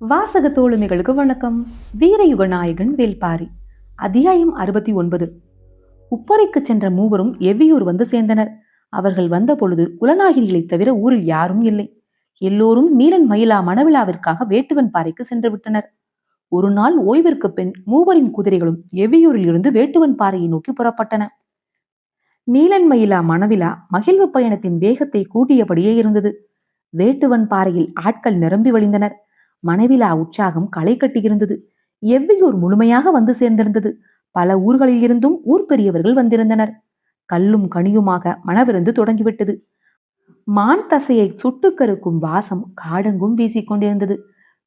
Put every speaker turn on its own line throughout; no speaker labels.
வாசக தோழமைகளுக்கு வணக்கம். வீரயுக நாயகன் வேள்பாரி. அத்தியாயம் 69. உப்பரைக்கு சென்ற மூவரும் எவ்வியூர் வந்து சேர்ந்தனர். அவர்கள் வந்த பொழுது குலநாகினிகளை தவிர ஊரில் யாரும் இல்லை. எல்லோரும் நீலன் மயிலா மணவிழாவிற்காக வேட்டுவன் பாறைக்கு சென்று விட்டனர். ஒரு நாள் ஓய்விற்கு பின் மூவரின் குதிரைகளும் எவ்வியூரில் இருந்து வேட்டுவன் பாறையை நோக்கி புறப்பட்டன. நீலன் மயிலா மணவிழா மகிழ்வு பயணத்தின் வேகத்தை கூட்டியபடியே இருந்தது. வேட்டுவன் பாறையில் ஆட்கள் நிரம்பி வழிந்தனர். மணவிழா உற்சாகம் களை கட்டியிருந்தது. எவ்வியூர் முழுமையாக வந்து சேர்ந்திருந்தது. பல ஊர்களில் இருந்தும் ஊர் பெரியவர்கள் வந்திருந்தனர். கல்லும் கனியுமாக மணவிருந்து தொடங்கிவிட்டது. மான் தசையை சுட்டு கருக்கும் வாசம் காடெங்கும் வீசிக்கொண்டிருந்தது.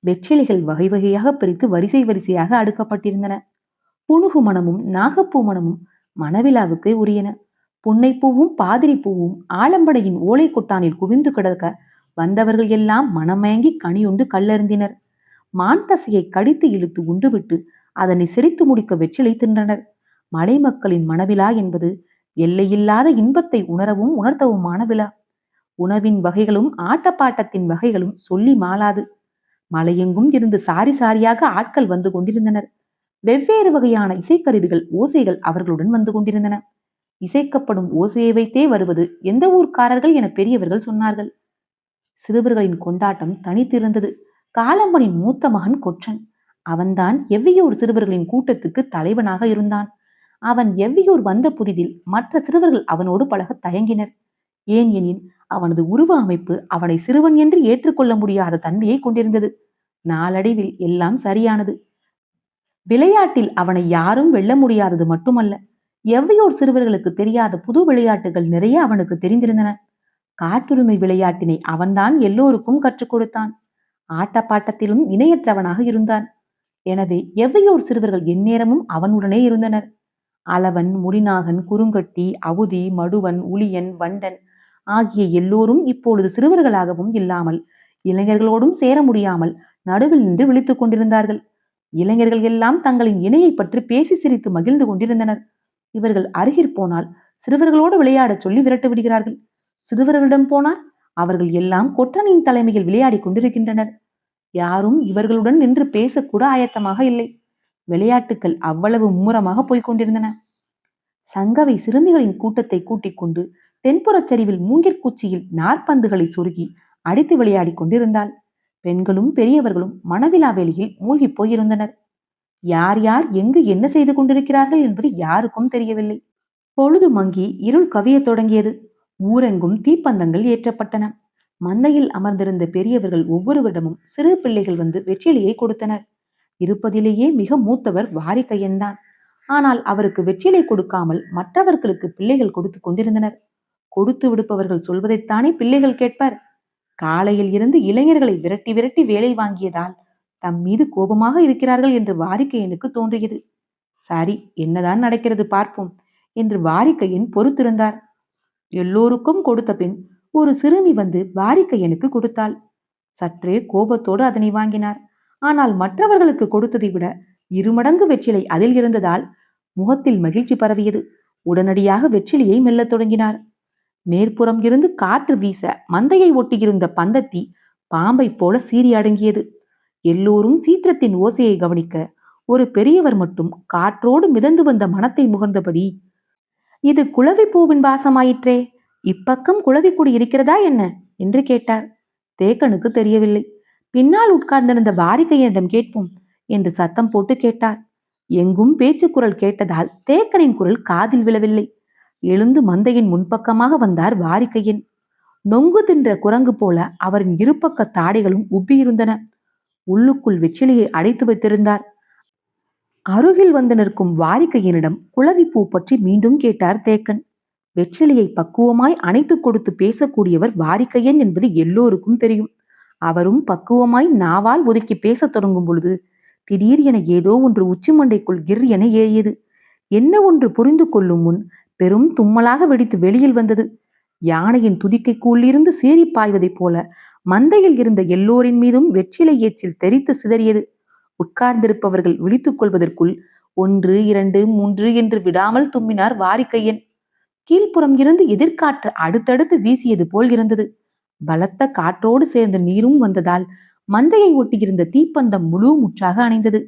வெற்றிலைகள் வகை வகையாக பிரித்து வரிசை வரிசையாக அடுக்கப்பட்டிருந்தன. புனுகு மணமும் நாகப்பூ மணமும் மணவிழாவுக்கு உரியன. புன்னைப்பூவும் பாதிரி பூவும் ஆலம்படையின் ஓலை கொட்டானில் குவிந்து கிடக்க வந்தவர்கள் எல்லாம் மனமயங்கி கனியுண்டு கல்லெறிந்தினர். மான் தசையை கடித்து இழுத்து உண்டுவிட்டு அதனை சிரித்து முடிக்க வெற்றிலை தின்றனர். மலை மக்களின் மணவிழா என்பது எல்லையில்லாத இன்பத்தை உணரவும் உணர்த்தவுமான விழா. உணவின் வகைகளும் ஆட்டப்பாட்டத்தின் வகைகளும் சொல்லி மாளாது. மலையெங்கும் இருந்து சாரி சாரியாக ஆட்கள் வந்து கொண்டிருந்தனர். வெவ்வேறு வகையான இசைக்கருவிகள் ஓசைகள் அவர்களுடன் வந்து கொண்டிருந்தன. இசைக்கப்படும் ஓசையை வைத்தே வருவது எந்த ஊர்க்காரர்கள் என பெரியவர்கள் சொன்னார்கள். சிறுவர்களின் கொண்டாட்டம் தனித்திருந்தது. காலம்பனின் மூத்த மகன் கொற்றன். அவன்தான் எவ்வியூர் சிறுவர்களின் கூட்டத்துக்கு தலைவனாக இருந்தான். அவன் எவ்வியூர் வந்த புதிதில் மற்ற சிறுவர்கள் அவனோடு பழக தயங்கினர். ஏன் எனில் அவனது உருவ அமைப்பு அவனை சிறுவன் என்று ஏற்றுக்கொள்ள முடியாத தன்மையை கொண்டிருந்தது. நாளடைவில் எல்லாம் சரியானது. விளையாட்டில் அவனை யாரும் வெல்ல முடியாதது மட்டுமல்ல, எவ்வியூர் சிறுவர்களுக்கு தெரியாத புது விளையாட்டுகள் நிறைய அவனுக்கு தெரிந்திருந்தன. காட்டுரிமை விளையாட்டினை அவன்தான் எல்லோருக்கும் கற்றுக் கொடுத்தான். ஆட்டப்பாட்டத்திலும் இணையற்றவனாக இருந்தான். எனவே எவ்வியூர் சிறுவர்கள் எந்நேரமும் அவனுடனே இருந்தனர். அளவன், முடிநாகன், குறுங்கட்டி, அவுதி, மடுவன், உளியன், வண்டன் ஆகிய எல்லோரும் இப்பொழுது சிறுவர்களாகவும் இல்லாமல் இளைஞர்களோடும் சேர முடியாமல் நடுவில் நின்று விழித்துக் கொண்டிருந்தார்கள். இளைஞர்கள் எல்லாம் தங்களின் இணையை பற்றி பேசி சிரித்து மகிழ்ந்து கொண்டிருந்தனர். இவர்கள் அருகிற் போனால் சிறுவர்களோடு விளையாடச் சொல்லி விரட்டு விடுகிறார்கள். சிறுவர்களிடம் போனால் அவர்கள் எல்லாம் கொற்றனின் தலைமையில் விளையாடி கொண்டிருக்கின்றனர். யாரும் இவர்களுடன் நின்று பேசக்கூட ஆயத்தமாக இல்லை. விளையாட்டுக்கள் அவ்வளவு மும்முரமாக போய்க் கொண்டிருந்தன. சங்கவை சிறுமிகளின் கூட்டத்தை கூட்டிக் கொண்டு தென்புறச் சரிவில் மூங்கிற்குச்சியில் நாற்பந்துகளை சொருகி அடித்து விளையாடி கொண்டிருந்தாள். பெண்களும் பெரியவர்களும் மணவிழா வேளையில் மூழ்கி போயிருந்தனர். யார் யார் எங்கு என்ன செய்து கொண்டிருக்கிறார்கள் என்பது யாருக்கும் தெரியவில்லை. பொழுது மங்கி இருள் கவிய தொடங்கியது. ஊரெங்கும் தீப்பந்தங்கள் ஏற்றப்பட்டன. மந்தையில் அமர்ந்திருந்த பெரியவர்கள் ஒவ்வொருவரிடமும் சிறு பிள்ளைகள் வந்து வெற்றிலையை கொடுத்தனர். இருப்பதிலேயே மிக மூத்தவர் வாரிக்கையன்தான். ஆனால் அவருக்கு வெற்றிலை கொடுக்காமல் மற்றவர்களுக்கு பிள்ளைகள் கொடுத்து கொண்டிருந்தனர். கொடுத்து விடுப்பவர்கள் சொல்வதைத்தானே பிள்ளைகள் கேட்பார். காலையில் இருந்து இளைஞர்களை விரட்டி விரட்டி வேலை வாங்கியதால் தம் மீது கோபமாக இருக்கிறார்கள் என்று வாரிக்கையனுக்கு தோன்றியது. சரி, என்னதான் நடக்கிறது பார்ப்போம் என்று வாரிக்கையன் பொறுத்திருந்தார். எல்லோருக்கும் கொடுத்த பின் ஒரு சிறுமி வந்து வாரிக்கையனுக்கு கொடுத்தாள். சற்றே கோபத்தோடு அதனை வாங்கினார். ஆனால் மற்றவர்களுக்கு கொடுத்ததை விட இருமடங்கு வெற்றிலை அதில் இருந்ததால் முகத்தில் மகிழ்ச்சி பரவியது. உடனடியாக வெற்றிலையை மெல்லத் தொடங்கினார். மேற்புறம் இருந்து காற்று வீச மந்தையை ஒட்டியிருந்த பந்தத்தி பாம்பை போல சீறி அடங்கியது. எல்லோரும் சீற்றத்தின் ஓசையை கவனிக்க ஒரு பெரியவர் மட்டும் காற்றோடு மிதந்து வந்த மனத்தை முகர்ந்தபடி, இது குளவி பூவின் வாசமாயிற்றே, இப்பக்கம் குளவிக்குடி இருக்கிறதா என்ன என்று கேட்டார். தேக்கனுக்கு தெரியவில்லை. பின்னால் உட்கார்ந்திருந்த வாரிக்கையனிடம் கேட்போம் என்று சத்தம் போட்டு கேட்டார். எங்கும் பேச்சு குரல் கேட்டதால் தேக்கனின் குரல் காதில் விழவில்லை. எழுந்து மந்தையின் முன்பக்கமாக வந்தார் வாரிக்கையன். நொங்கு தின்ற குரங்கு போல அவரின் இருபக்க தாடைகளும் உப்பியிருந்தன. உள்ளுக்குள் வெற்றிலையை அடைத்து வைத்திருந்தார். அருகில் வந்து நிற்கும் வாரிக்கையனிடம் குளவி பூ பற்றி மீண்டும் கேட்டார் தேக்கன். வெற்றிலையை பக்குவமாய் அணைத்து கொடுத்து பேசக்கூடியவர் வாரிக்கையன் என்பது எல்லோருக்கும் தெரியும். அவரும் பக்குவமாய் நாவால் ஒதுக்கி பேசத் தொடங்கும் பொழுது திடீர் என ஏதோ ஒன்று உச்சி மண்டைக்குள் கிர் என ஏறியது. என்ன ஒன்று புரிந்து கொள்ளும் முன் பெரும் தும்மலாக வெடித்து வெளியில் வந்தது. யானையின் துதிக்கைக்குள்ளிருந்து சீறி பாய்வதைப் போல மந்தையில் இருந்த எல்லோரின் மீதும் வெற்றிலை ஏச்சில் தெரித்து சிதறியது. உட்கார்ந்திருப்பவர்கள் விழித்துக் கொள்வதற்குள் 1, 2, 3 என்று விடாமல் தும்மினார் வாரிக்கையன். கீழ்ப்புறம் இருந்து எதிர்காற்று அடுத்தடுத்து வீசியது போல் இருந்தது. பலத்த காற்றோடு சேர்ந்த நீரும் வந்ததால் மந்தையை ஒட்டியிருந்த தீப்பந்தம் முழு முற்றாக அணைந்தது.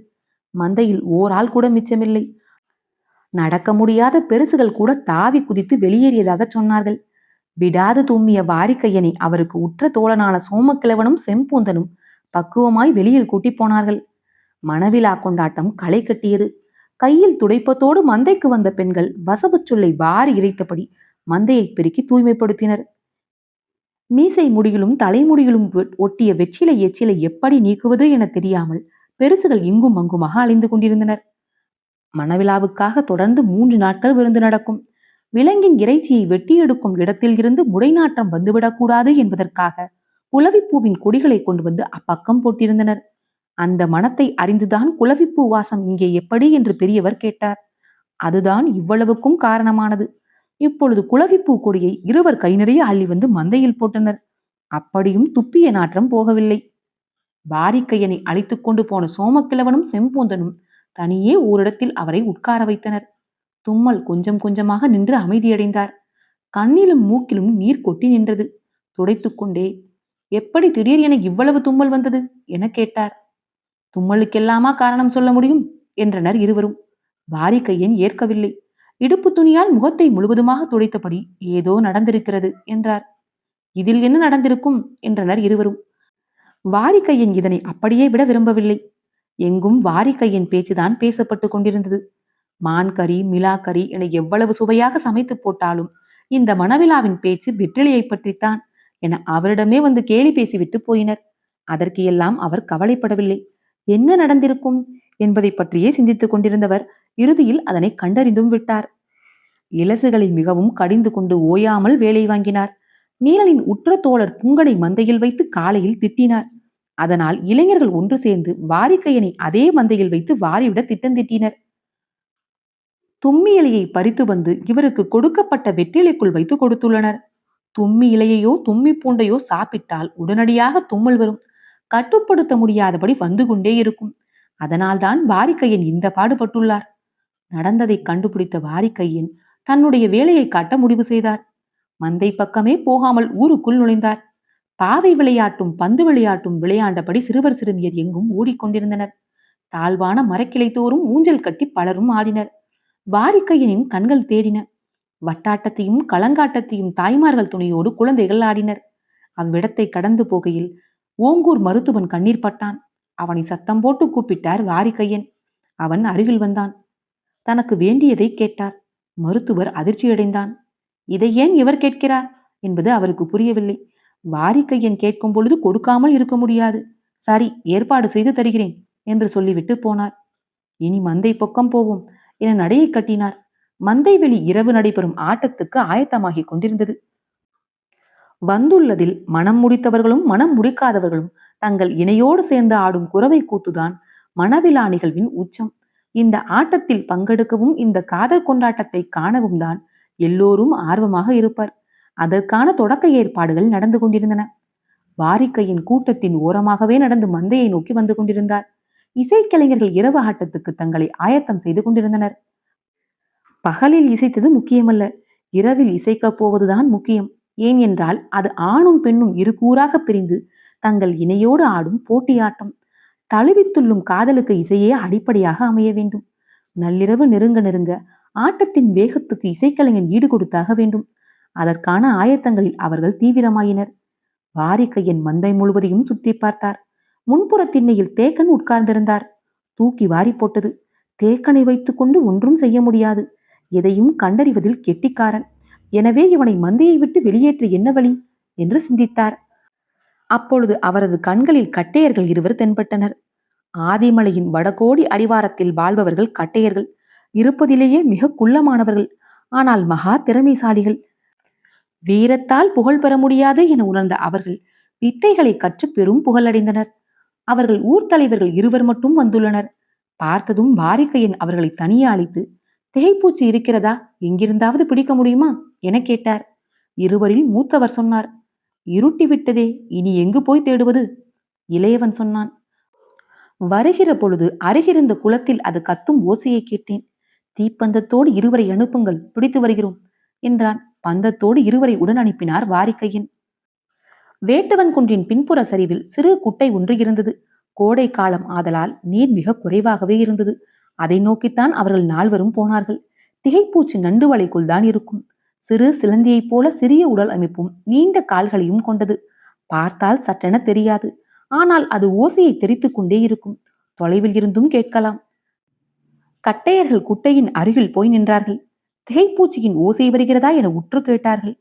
மந்தையில் ஓராள் கூட மிச்சமில்லை. நடக்க முடியாத பெருசுகள் கூட தாவி குதித்து வெளியேறியதாக சொன்னார்கள். விடாது தும்மிய வாரிக்கையனை அவருக்கு உற்ற தோழனான சோமக்கிழவனும் செம்பூந்தனும் பக்குவமாய் வெளியில் கூட்டி போனார்கள். மணவிழா கொண்டாட்டம் களை கட்டியது. கையில் துடைப்பத்தோடு மந்தைக்கு வந்த பெண்கள் வசவு சொல்லை வாரி இறைத்தபடி மந்தையை பெருக்கி தூய்மைப்படுத்தினர். மீசை முடியிலும் தலைமுடியிலும் ஒட்டிய வெற்றிலை எச்சிலை எப்படி நீக்குவது என தெரியாமல் பெருசுகள் இங்கும் அங்குமாக அலைந்து கொண்டிருந்தனர். மணவிழாவுக்காக தொடர்ந்து 3 நாட்கள் விருந்து நடக்கும். விலங்கின் இறைச்சியை வெட்டி எடுக்கும் இடத்தில் இருந்து முடைநாற்றம் வந்துவிடக்கூடாது என்பதற்காக குளவிப்பூவின் கொடிகளை கொண்டு வந்து அப்பக்கம் போட்டிருந்தனர். அந்த மனத்தை அறிந்துதான் குளவிப்பூ வாசம் இங்கே எப்படி என்று பெரியவர் கேட்டார். அதுதான் இவ்வளவுக்கும் காரணமானது. இப்பொழுது குளவிப்பூ கொடியை இருவர் கை நிறைய அள்ளி வந்து மந்தையில் போட்டனர். அப்படியும் துப்பிய நாற்றம் போகவில்லை. வாரிக்கையனை அழைத்துக் கொண்டு போன சோமக்கிழவனும் செம்பூந்தனும் தனியே ஓரிடத்தில் அவரை உட்கார வைத்தனர். தும்மல் கொஞ்சம் கொஞ்சமாக நின்று அமைதியடைந்தார். கண்ணிலும் மூக்கிலும் நீர் கொட்டி நின்றது. துடைத்துக்கொண்டே, எப்படி திடீரென இவ்வளவு தும்மல் வந்தது என கேட்டார். தும்மலுக்கெல்லாமா காரணம் சொல்ல முடியும் என்றனர் இருவரும். வாரிக்கையன் ஏற்கவில்லை. இடுப்பு துணியால் முகத்தை முழுவதுமாக துடைத்தபடி ஏதோ நடந்திருக்கிறது என்றார். இதில் என்ன நடந்திருக்கும் என்றனர் இருவரும். வாரிக்கையன் இதனை அப்படியே விட விரும்பவில்லை. எங்கும் வாரிக்கையன் பேச்சுதான் பேசப்பட்டு கொண்டிருந்தது. மான்கறி மிலாக்கறி என எவ்வளவு சுவையாக சமைத்து போட்டாலும் இந்த மணவிழாவின் பேச்சு வெற்றிலையை பற்றித்தான் என அவரிடமே வந்து கேலி பேசிவிட்டு போயினர். அதற்கு எல்லாம் அவர் கவலைப்படவில்லை. என்ன நடந்திருக்கும் என்பதை பற்றியே சிந்தித்துக் கொண்டிருந்தவர் இறுதியில் அதனை கண்டறிந்தும் விட்டார். இலசுகளை மிகவும் கடிந்து கொண்டு ஓயாமல் வேலை வாங்கினார். நீலனின் உற்ற தோழர் புங்கனை மந்தையில் வைத்து காலையில் திட்டினார். அதனால் இளைஞர்கள் ஒன்று சேர்ந்து வாரிக்கையனை அதே மந்தையில் வைத்து வாரிவிட திட்டந்திட்டினர். தும்மி இலையை பறித்து வந்து இவருக்கு கொடுக்கப்பட்ட வெற்றிலைக்குள் வைத்து கொடுத்துள்ளனர். தும்மி இலையையோ தும்மி பூண்டையோ சாப்பிட்டால் உடனடியாக தும்மல் வரும். கட்டுப்படுத்த முடியாதபடி வந்து கொண்டே இருக்கும். அதனால்தான் வாரிக்கையன் இந்த பாடுபட்டுள்ளார். நடந்ததை கண்டுபிடித்த வாரிக்கையன் தன்னுடைய வேலையை காட்ட முடிவு செய்தார். மந்தை பக்கமே போகாமல் ஊருக்குள் நுழைந்தார். பாவை விளையாட்டும் பந்து விளையாட்டும் விளையாண்டபடி சிறுவர் சிறுமியர் எங்கும் ஓடிக்கொண்டிருந்தனர். தாழ்வான மரக்கிளை தோறும் ஊஞ்சல் கட்டி பலரும் ஆடினர். வாரிக்கையனின் கண்கள் தேடின. வட்டாட்டத்தையும் களங்காட்டத்தையும் தாய்மார்கள் துணையோடு குழந்தைகள் ஆடினர். அவ்விடத்தை கடந்து போகையில் ஓங்கூர் மருத்துவன் கண்ணீர் பட்டான். அவனை சத்தம் போட்டு கூப்பிட்டார் வாரிக்கையன். அவன் அருகில் வந்தான். தனக்கு வேண்டியதை கேட்டார். மருத்துவர் அதிர்ச்சியடைந்தான். இதை ஏன் இவர் கேட்கிறார் என்பது அவருக்கு புரியவில்லை. வாரிக்கையன் கேட்கும் பொழுது கொடுக்காமல் இருக்க முடியாது. சரி, ஏற்பாடு செய்து தருகிறேன் என்று சொல்லிவிட்டு போனார். இனி மந்தை பக்கம் போவோம் என நடையை கட்டினார். மந்தை வெளி இரவு நடைபெறும் ஆட்டத்துக்கு ஆயத்தமாகிக் கொண்டிருந்தது. வந்துள்ளதில் மனம் முடித்தவர்களும் மனம் முடிக்காதவர்களும் தங்கள் இணையோடு சேர்ந்து ஆடும் குரவை கூத்துதான் மணவிழா நிகழ்வின் உச்சம். இந்த ஆட்டத்தில் பங்கெடுக்கவும் இந்த காதல் கொண்டாட்டத்தை காணவும் தான் எல்லோரும் ஆர்வமாக இருப்பர். அதற்கான தொடக்க ஏற்பாடுகள் நடந்து கொண்டிருந்தன. வாரிக்கையின் கூட்டத்தின் ஓரமாகவே நடந்து மந்தையை நோக்கி வந்து கொண்டிருந்தார். இசைக்கலைஞர்கள் இரவு ஆட்டத்துக்கு தங்களை ஆயத்தம் செய்து கொண்டிருந்தனர். பகலில் இசைத்தது முக்கியமல்ல, இரவில் இசைக்கப் போவதுதான் முக்கியம். ஏன் என்றால் அது ஆணும் பெண்ணும் இரு கூறாக பிரிந்து தங்கள் இணையோடு ஆடும் போட்டியாட்டம். தழுவித்துள்ளும் காதலுக்கு இசையே அடிப்படையாக அமைய வேண்டும். நள்ளிரவு நெருங்க நெருங்க ஆட்டத்தின் வேகத்துக்கு இசைக்கலைஞன் ஈடு கொடுத்தாக வேண்டும். அதற்கான ஆயத்தங்களில் அவர்கள் தீவிரமாயினர். வாரிக்கையன் மந்தை முழுவதையும் சுற்றி பார்த்தார். முன்புற திண்ணையில் தேக்கன் உட்கார்ந்திருந்தார். தூக்கி வாரி போட்டது. தேக்கனை வைத்துக்கொண்டு ஒன்றும் செய்ய முடியாது. எதையும் கண்டறிவதில் கெட்டிக்காரன். எனவே இவனை மந்தையை விட்டு வெளியேற்ற என்ன வழி என்று சிந்தித்தார். அப்பொழுது அவரது கண்களில் கட்டையர்கள் இருவர் தென்பட்டனர். ஆதிமலையின் வடகோடி அடிவாரத்தில் வாழ்பவர்கள் கட்டையர்கள். இருப்பதிலேயே மிக குள்ளமானவர்கள். ஆனால் மகா திறமைசாலிகள். வீரத்தால் புகழ் பெற முடியாது என உணர்ந்த அவர்கள் வித்தைகளை கற்று பெரும் புகழடைந்தனர். அவர்கள் ஊர் தலைவர்கள் இருவர் மட்டும் வந்துள்ளனர். பார்த்ததும் வாரிக்கையன் அவர்களை தனியே அழைத்து, திகைப்பூச்சி இருக்கிறதா, எங்கிருந்தாவது பிடிக்க முடியுமா என கேட்டார். இருவரில் மூத்தவர் சொன்னார், இருட்டி விட்டதே, இனி எங்கு போய் தேடுவது? இளையவன் சொன்னான், வருகிற பொழுது அருகிருந்த குளத்தில் அது கத்தும் ஓசையை கேட்டேன். தீப்பந்தத்தோடு இருவரை அனுப்புங்கள், பிடித்து வருகிறோம் என்றான். பந்தத்தோடு இருவரை உடன் அனுப்பினார் வாரிக்கையன். வேட்டுவன் குன்றின் பின்புற சரிவில் சிறு குட்டை ஒன்று இருந்தது. கோடை காலம் ஆதலால் நீர் மிக குறைவாகவே இருந்தது. அதை நோக்கித்தான் அவர்கள் நால்வரும் போனார்கள். திகைப்பூச்சி நண்டு வலைக்குள் தான் இருக்கும். சிறு சிலந்தியைப் போல சிறிய உடல் அமைப்பும் நீண்ட கால்களையும் கொண்டது. பார்த்தால் சட்டென தெரியாது. ஆனால் அது ஓசையை தெரித்துக் கொண்டே இருக்கும். தொலைவில் இருந்தும் கேட்கலாம். கட்டையர்கள் குட்டையின் அருகில் போய் நின்றார்கள். திகைப்பூச்சியின் ஓசை வருகிறதா என உற்று கேட்டார்கள்.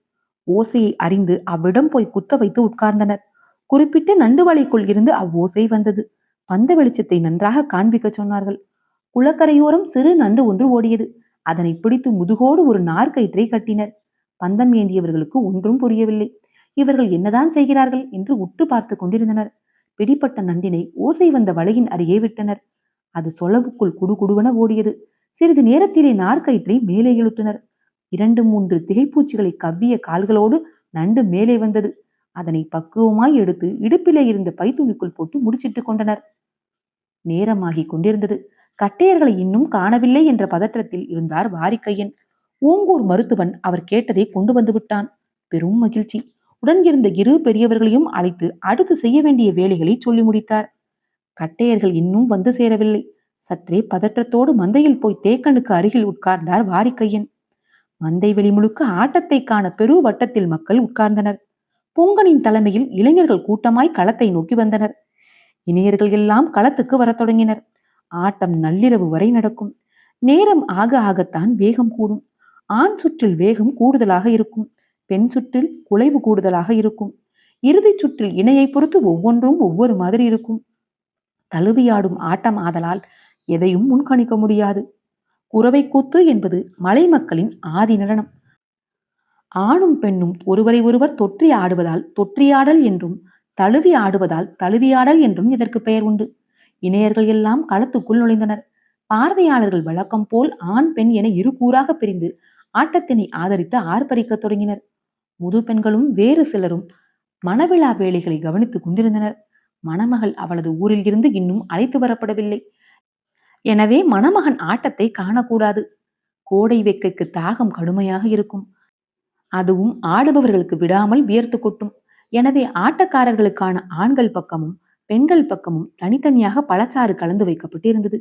ஓசையை அறிந்து அவ்விடம் போய் குத்த வைத்து உட்கார்ந்தனர். குறிப்பிட்ட நண்டு வலைக்குள் இருந்து அவ்வோசை வந்தது. பந்த வெளிச்சத்தை நன்றாக காண்பிக்க சொன்னார்கள். குளக்கரையோரம் சிறு நண்டு ஒன்று ஓடியது. அதனை பிடித்து முதுகோடு ஒரு நார்கயிற்றை கட்டினர். பந்தம் ஏந்தியவர்களுக்கு ஒன்றும் புரியவில்லை. இவர்கள் என்னதான் செய்கிறார்கள் என்று உற்று பார்த்து கொண்டிருந்தனர். பிடிப்பட்ட நண்டினை ஓசை வந்த வலையின் அருகே விட்டனர். அது சொலவுக்குள் குடுகுடுவென ஓடியது. சிறிது நேரத்திலே நார்கயிற்றை மேலே இழுத்தனர். 2-3 திகைப்பூச்சிகளை கவ்விய கால்களோடு நண்டு மேலே வந்தது. அதனை பக்குவமாய் எடுத்து இடுப்பிலே இருந்த பைத்துணிக்குள் போட்டு முடிச்சிட்டுக் கொண்டனர். நேரமாகிக் கொண்டிருந்தது. கட்டையர்களை இன்னும் காணவில்லை என்ற பதற்றத்தில் இருந்தார் வாரிக்கையன். ஓங்கூர் மருத்துவன் அவர் கேட்டதை கொண்டு வந்து விட்டான். பெரும் மகிழ்ச்சி. உடன் இருந்த 2 பெரியவர்களையும் அழைத்து அடுத்து செய்ய வேண்டிய வேலைகளை சொல்லி முடித்தார். கட்டையர்கள் இன்னும் வந்து சேரவில்லை. சற்றே பதற்றத்தோடு மந்தையில் போய் தேக்கனுக்கு அருகில் உட்கார்ந்தார் வாரிக்கையன். மந்தை வெளி முழுக்க ஆட்டத்தை காண பெரு வட்டத்தில் மக்கள் உட்கார்ந்தனர். பொங்கனின் தலைமையில் இளைஞர்கள் கூட்டமாய் களத்தை நோக்கி வந்தனர். இளைஞர்கள் எல்லாம் களத்துக்கு வரத் தொடங்கினர். ஆட்டம் நள்ளிரவு வரை நடக்கும். நேரம் ஆக ஆகத்தான் வேகம் கூடும். ஆண் சுற்றில் வேகம் கூடுதலாக இருக்கும். பெண் சுற்றில் குலைவு கூடுதலாக இருக்கும். இறுதிச் சுற்றில் இணையை பொறுத்து ஒவ்வொன்றும் ஒவ்வொரு மாதிரி இருக்கும். தழுவியாடும் ஆட்டம் ஆதலால் எதையும் முன்கணிக்க முடியாது. குறவை கூத்து என்பது மலை மக்களின் ஆதி நடனம். ஆணும் பெண்ணும் ஒருவரை ஒருவர் தொற்றி ஆடுவதால் தொற்றியாடல் என்றும், தழுவி ஆடுவதால் தழுவியாடல் என்றும் இதற்கு பெயர் உண்டு. இணையர்கள் எல்லாம் களத்துக்குள் நுழைந்தனர். பார்வையாளர்கள் வழக்கம் போல் ஆண் பெண் என 2 கூறாக பிரிந்து ஆட்டத்தினை ஆதரித்து ஆர்ப்பரிக்க தொடங்கினர். முது பெண்களும் வேறு சிலரும் மணவிழா வேலைகளை கவனித்துக் கொண்டிருந்தனர். மணமகள் அவளது ஊரில் இருந்து இன்னும் அழைத்து வரப்படவில்லை. எனவே மணமகன் ஆட்டத்தை காணக்கூடாது. கோடை வெக்கைக்கு தாகம் கடுமையாக இருக்கும். அதுவும் ஆடுபவர்களுக்கு விடாமல் வியர்த்து கொட்டும். எனவே ஆட்டக்காரர்களுக்கான ஆண்கள் பக்கமும் பெண்கள் பக்கமும் தனித்தனியாக பழச்சாறு கலந்து வைக்கப்பட்டிருந்தது.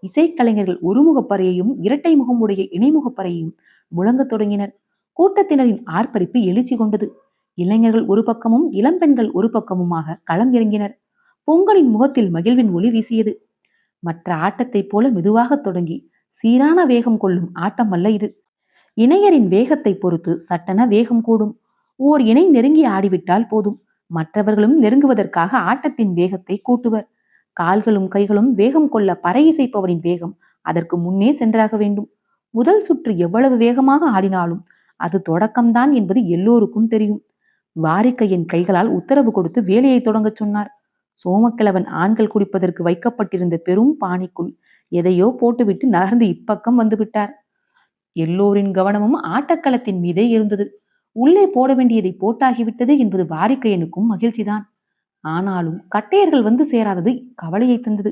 இசைக்கலைஞர்கள் ஒருமுகப்பறையையும் இரட்டை முகம் உடைய இணைமுகப்பறையையும் முழங்கத் தொடங்கினர். கூட்டத்தினரின் ஆர்ப்பரிப்பு எழுச்சி கொண்டது. இளைஞர்கள் ஒரு பக்கமும் இளம்பெண்கள் ஒரு பக்கமுமாக களம் இறங்கினர். பொங்கலின் முகத்தில் மகிழ்வின் ஒளி வீசியது. மற்ற ஆட்டத்தைப் போல மெதுவாக தொடங்கி சீரான வேகம் கொள்ளும் ஆட்டம் அல்ல இது. இணையரின் வேகத்தை பொறுத்து சட்டென வேகம் கூடும். ஓர் இணை நெருங்கி ஆடிவிட்டால் போதும். மற்றவர்களும் நெருங்குவதற்காக ஆட்டத்தின் வேகத்தை கூட்டுவர். கால்களும் கைகளும் வேகம் கொள்ள பறை இசைப்பவரின் வேகம் அதற்கு முன்னே சென்றாக வேண்டும். முதல் சுற்று எவ்வளவு வேகமாக ஆடினாலும் அது தொடக்கம்தான் என்பது எல்லோருக்கும் தெரியும். வாரிக்கையன் கைகளால் உத்தரவு கொடுத்து வேலையை தொடங்கச் சொன்னார். சோமக்கிழவன் ஆண்கள் குடிப்பதற்கு வைக்கப்பட்டிருந்த பெரும் பானைக்குள் எதையோ போட்டுவிட்டு நகர்ந்து இப்பக்கம் வந்துவிட்டார். எல்லோரின் கவனமும் ஆட்டக்களத்தின் மீதே இருந்தது. உள்ளே போட வேண்டியதை போட்டாகிவிட்டது என்பது வாரிக்கையனுக்கும் மகிழ்ச்சிதான். ஆனாலும் கட்டையர்கள் வந்து சேராதது கவலையை தந்தது.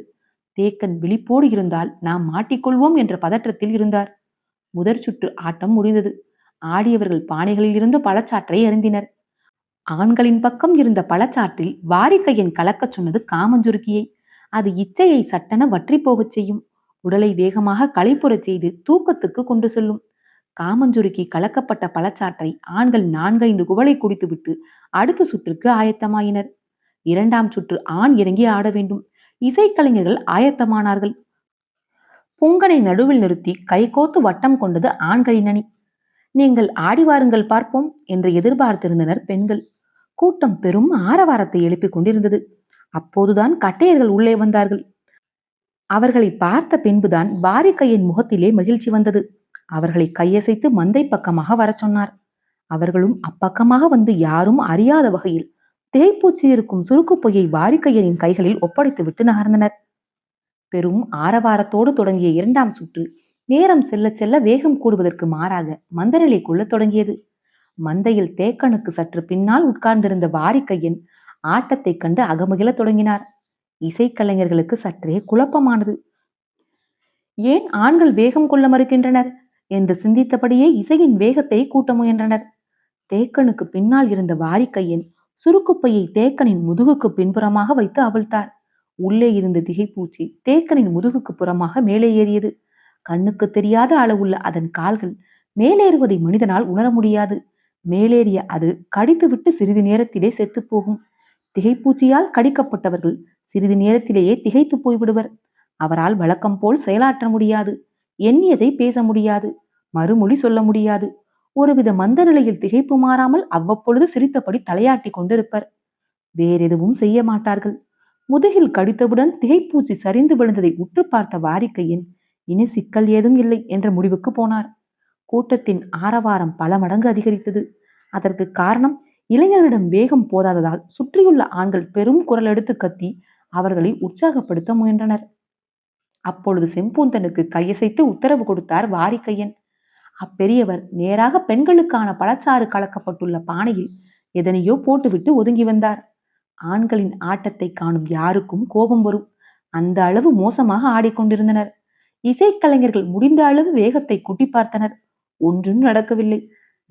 தேக்கன் விழிப்போடு இருந்தால் நாம் மாட்டிக்கொள்வோம் என்ற பதற்றத்தில் இருந்தார். முதற் சுற்று ஆட்டம் முடிந்தது. ஆடியவர்கள் பானைகளில் இருந்த பழச்சாற்றை அருந்தினர். ஆண்களின் பக்கம் இருந்த பழச்சாற்றில் வாரிக்கையன் கலக்கச் சொன்னது காமஞ்சுருக்கியை. அது இச்சையை சட்டென வற்றி போகச் செய்யும். உடலை வேகமாக களைப்புறச் செய்து தூக்கத்துக்கு கொண்டு செல்லும். காமஞ்சுருக்கி கலக்கப்பட்ட பழச்சாற்றை ஆண்கள் 4-5 குவளை குடித்துவிட்டு அடுத்த சுற்றுக்கு ஆயத்தமாயினர். 2ஆம் சுற்று ஆண் இறங்கி ஆட வேண்டும். இசைக்கலைஞர்கள் ஆயத்தமானார்கள். பொங்கனை நடுவில் நிறுத்தி கைகோத்து வட்டம் கொண்டது ஆண்களின் அணி. நீங்கள் ஆடி வாருங்கள் பார்ப்போம் என்று எதிர்பார்த்திருந்தனர் பெண்கள். கூட்டம் பெரும் ஆரவாரத்தை எழுப்பிக் கொண்டிருந்தது. அப்போதுதான் கட்டையர்கள் உள்ளே வந்தார்கள். அவர்களை பார்த்த பின்புதான் வாரிக்கையின் முகத்திலே மகிழ்ச்சி வந்தது. அவர்களை கையசைத்து மந்தை பக்கமாக வரச் சொன்னார். அவர்களும் அப்பக்கமாக வந்து யாரும் அறியாத வகையில் திகைப்பூச்சி இருக்கும் சுருக்குப்பொய்யை வாரிக்கையனின் கைகளில் ஒப்படைத்து விட்டு நகர்ந்தனர். பெரும் ஆரவாரத்தோடு தொடங்கிய 2ஆம் சுற்று நேரம் செல்ல செல்ல வேகம் கூடுவதற்கு மாறாக மந்தநிலை கொள்ளத் தொடங்கியது. மந்தையில் தேக்கனுக்கு சற்று பின்னால் உட்கார்ந்திருந்த வாரிக்கையன் ஆட்டத்தைக் கண்டு அகமகிழத் தொடங்கினார். இசைக்கலைஞர்களுக்கு சற்றே குழப்பமானது. ஏன் ஆண்கள் வேகம் கொள்ள மறுக்கின்றனர் என்று சிந்தித்தபடியே இசையின் வேகத்தை கூட்ட முயன்றனர். தேக்கனுக்கு பின்னால் இருந்த வாரிக்கையன் சுருக்குப்பையை தேக்கனின் முதுகுக்கு பின்புறமாக வைத்து அவிழ்த்தார். உள்ளே இருந்த திகைப்பூச்சி தேக்கனின் முதுகுக்கு புறமாக மேலே ஏறியது. கண்ணுக்கு தெரியாத அளவுள்ள அதன் கால்கள் மேலேறுவதை மனிதனால் உணர முடியாது. மேலேறிய அது கடித்துவிட்டு சிறிது நேரத்திலே செத்து போகும். திகைப்பூச்சியால் கடிக்கப்பட்டவர்கள் சிறிது நேரத்திலேயே திகைத்து போய்விடுவர். அவரால் வழக்கம் போல் செயலாற்ற முடியாது. எண்ணியதை பேச முடியாது. மறுமொழி சொல்ல முடியாது. ஒருவித மந்த நிலையில் திகைப்பு மாறாமல் அவ்வப்பொழுது சிரித்தபடி தலையாட்டி கொண்டிருப்பர். வேறெதுவும் செய்ய மாட்டார்கள். முதுகில் கடித்தவுடன் திகைப்பூச்சி சரிந்து விழுந்ததை உற்று பார்த்த வாரிக்கையன் இனி சிக்கல் ஏதும் இல்லை என்ற முடிவுக்கு போனார். கூட்டத்தின் ஆரவாரம் பல மடங்கு அதிகரித்தது. அதற்கு காரணம் இளைஞர்களிடம் வேகம் போதாததால் சுற்றியுள்ள ஆண்கள் பெரும் குரல் எடுத்து கத்தி அவர்களை உற்சாகப்படுத்த முயன்றனர். அப்பொழுது செம்பூந்தனுக்கு கையசைத்து உத்தரவு கொடுத்தார் வாரிக்கையன். அப்பெரியவர் நேராக பெண்களுக்கான பழச்சாறு கலக்கப்பட்டுள்ள பானையில் எதனையோ போட்டுவிட்டு ஒதுங்கி வந்தார். ஆண்களின் ஆட்டத்தை காணும் யாருக்கும் கோபம் வரும். அந்த அளவு மோசமாக ஆடிக்கொண்டிருந்தனர். இசைக்கலைஞர்கள் முடிந்த அளவு வேகத்தை கூட்டி பார்த்தனர். ஒன்றும் நடக்கவில்லை.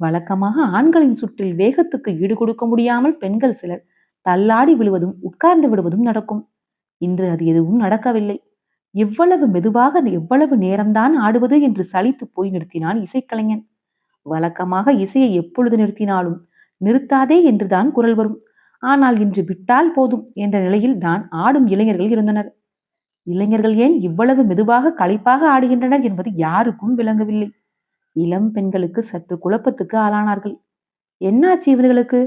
வழக்கமாக ஆண்களின் சுற்றில் வேகத்துக்கு ஈடு கொடுக்க முடியாமல் பெண்கள் சிலர் தள்ளாடி விழுவதும் உட்கார்ந்து விடுவதும் நடக்கும். இன்று அது எதுவும் நடக்கவில்லை. இவ்வளவு மெதுவாக எவ்வளவு நேரம்தான் ஆடுவது என்று சலித்து போய் நிறுத்தினான் இசைக்கலைஞன். வழக்கமாக இசையை எப்பொழுது நிறுத்தினாலும் நிறுத்தாதே என்றுதான் குரல் வரும். ஆனால் இன்று விட்டால் போதும் என்ற நிலையில் தான் ஆடும் இளைஞர்கள் இருந்தனர். இளைஞர்கள் ஏன் இவ்வளவு மெதுவாக களைப்பாக ஆடுகின்றனர் என்பது யாருக்கும் விளங்கவில்லை. இளம் பெண்களுக்கு சற்று குழப்பத்துக்கு ஆளானார்கள். என்னாச்சு இவர்களுக்கு?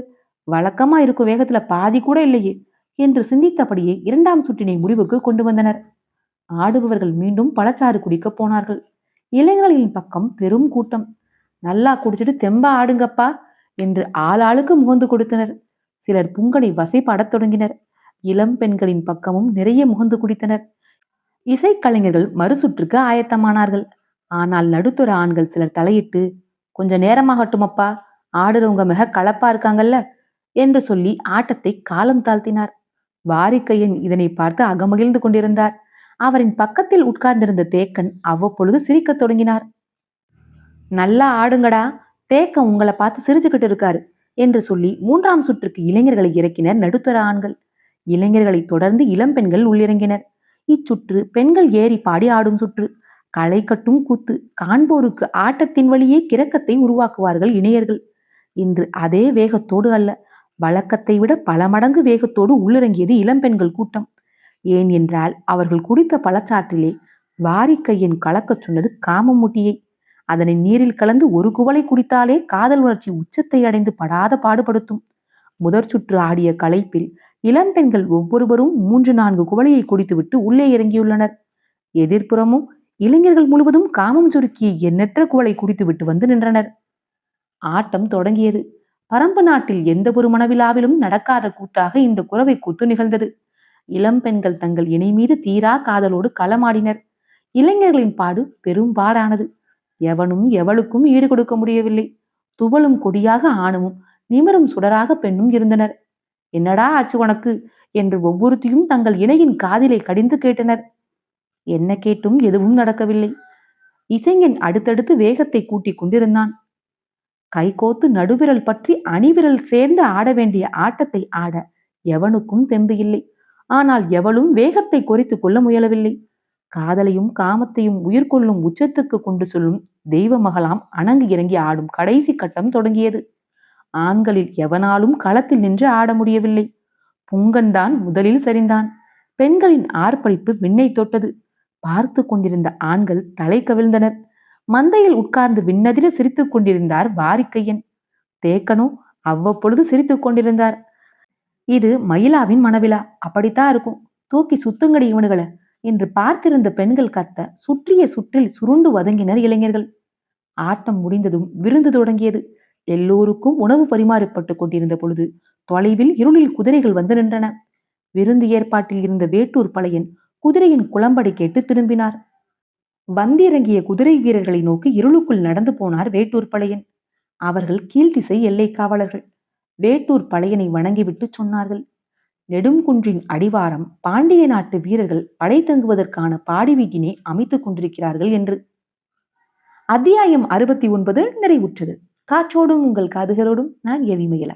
வழக்கமா இருக்கும் வேகத்துல பாதி கூட இல்லையே என்று சிந்தித்தபடியே இரண்டாம் சுற்றினை முடிவுக்கு கொண்டு வந்தனர். ஆடுபவர்கள் மீண்டும் பழச்சாறு குடிக்க போனார்கள். இளைஞர்களின் பக்கம் பெரும் கூட்டம். நல்லா குடிச்சிட்டு தெம்பா ஆடுங்கப்பா என்று ஆளாளுக்கு முகந்து கொடுத்தனர். சிலர் புங்கனை வசைப்பாடத் தொடங்கினர். இளம் பெண்களின் பக்கமும் நிறைய முகந்து குடித்தனர். இசைக்கலைஞர்கள் மறுசுற்றுக்கு ஆயத்தமானார்கள். ஆனால் நடுத்தர ஆண்கள் சிலர் தலையிட்டு, கொஞ்ச நேரமாகட்டுமப்பா, ஆடுறவங்க மிக களப்பா இருக்காங்கல்ல என்று சொல்லி ஆட்டத்தை காலம் தாழ்த்தினார். வாரிக்கையன் இதனை பார்த்து அகமகிழ்ந்து கொண்டிருந்தார். அவரின் பக்கத்தில் உட்கார்ந்திருந்த தேக்கன் அவ்வப்பொழுது சிரிக்கத் தொடங்கினார். நல்லா ஆடுங்கடா, தேக்கன் உங்களை பார்த்து சிரிச்சுக்கிட்டு இருக்காரு என்று சொல்லி மூன்றாம் சுற்றுக்கு இளைஞர்களை இறக்கினர் நடுத்தர ஆண்கள். இளைஞர்களை தொடர்ந்து இளம்பெண்கள் உள்ளிறங்கினர். இச்சுற்று பெண்கள் ஏறி பாடி ஆடும் சுற்று. களை கட்டும் கூத்து. காண்போருக்கு ஆட்டத்தின் வழியே கிறக்கத்தை உருவாக்குவார்கள் இணையர்கள். இன்று அதே வேகத்தோடு அல்ல, வழக்கத்தை விட பல மடங்கு வேகத்தோடு உள்ளிறங்கியது இளம்பெண்கள் கூட்டம். ஏன் என்றால் அவர்கள் குடித்த பழச்சாற்றிலே வாரிக்கையன் கலக்கச் சொன்னது காமமுட்டியை. அதனை நீரில் கலந்து ஒரு குவளை குடித்தாலே காதல் உணர்ச்சி உச்சத்தை அடைந்து படாத பாடுபடுத்தும். முதற் சுற்று ஆடிய களைப்பில் இளம்பெண்கள் ஒவ்வொருவரும் 3-4 குவளையை குடித்துவிட்டு உள்ளே இறங்கியுள்ளனர். எதிர்ப்புறமும் இளைஞர்கள் முழுவதும் காமம் சுருக்கிய எண்ணற்ற குவளை குடித்துவிட்டு வந்து நின்றனர். ஆட்டம் தொடங்கியது. பரம்பு நாட்டில் எந்த ஒரு மனவிழாவிலும் நடக்காத கூத்தாக இந்த குரவை கூத்து நிகழ்ந்தது. இளம் பெண்கள் தங்கள் இணை மீது தீரா காதலோடு களமாடினர். இளைஞர்களின் பாடு பெரும் பாடானது. எவனும் எவளுக்கும் ஈடு கொடுக்க முடியவில்லை. துவளும் கொடியாக ஆணுமும் நிமரும் சுடராக பெண்ணும் இருந்தனர். என்னடா ஆச்சு உனக்கு என்று ஒவ்வொருத்தியும் தங்கள் இணையின் காதிலை கடிந்து கேட்டனர். என்ன கேட்டும் எதுவும் நடக்கவில்லை. இசைஞன் அடுத்தடுத்து வேகத்தை கூட்டிக் கொண்டிருந்தான். கைகோத்து நடுவிரல் பற்றி அணிவிரல் சேர்ந்து ஆட வேண்டிய ஆட்டத்தை ஆட எவனுக்கும் தெம்பு இல்லை. ஆனால் எவளும் வேகத்தை குறைத்துக் கொள்ள முயலவில்லை. காதலையும் காமத்தையும் உயிர் கொள்ளும் உச்சத்துக்கு கொண்டு சொல்லும் தெய்வ மகளாம் அணங்கு இறங்கி ஆடும் கடைசி கட்டம் தொடங்கியது. ஆண்களில் எவனாலும் களத்தில் நின்று ஆட முடியவில்லை. புங்கன்தான் முதலில் சரிந்தான். பெண்களின் ஆர்ப்பரிப்பு விண்ணை தொட்டது. பார்த்து கொண்டிருந்த ஆண்கள் தலை கவிழ்ந்தனர். மந்தையில் உட்கார்ந்து விண்ணதிர சிரித்துக் கொண்டிருந்தார் வாரிக்கையன். தேக்கனோ அவ்வப்பொழுது சிரித்துக் கொண்டிருந்தார். இது மயிலாவின் மனவிழா, அப்படித்தான் இருக்கும், தூக்கி சுத்துங்கடி இவனுகளை என்று பார்த்திருந்த பெண்கள் கத்த சுற்றிய சுற்றில் சுருண்டு வதங்கினர் இளைஞர்கள். ஆட்டம் முடிந்ததும் விருந்து தொடங்கியது. எல்லோருக்கும் உணவு பரிமாறப்பட்டுக் கொண்டிருந்த பொழுது தொலைவில் இருளில் குதிரைகள் வந்து நின்றன. விருந்து ஏற்பாட்டில் இருந்த வேட்டூர் பழையன் குதிரையின் குளம்படி கேட்டு திரும்பினார். வந்திறங்கிய குதிரை வீரர்களை நோக்கி இருளுக்குள் நடந்து போனார் வேட்டூர் பழையன். அவர்கள் கீழ்த்திசை எல்லை காவலர்கள். வேட்டூர் பழையனை வணங்கிவிட்டு சொன்னார்கள், நெடுங்குன்றின் அடிவாரம் பாண்டிய நாட்டு வீரர்கள் படை தங்குவதற்கான பாடி வீட்டினை அமைத்துக் கொண்டிருக்கிறார்கள் என்று. அத்தியாயம் 69 நிறைவுற்றது. காற்றோடும் உங்கள் காதுகளோடும் நான் எவிமயில.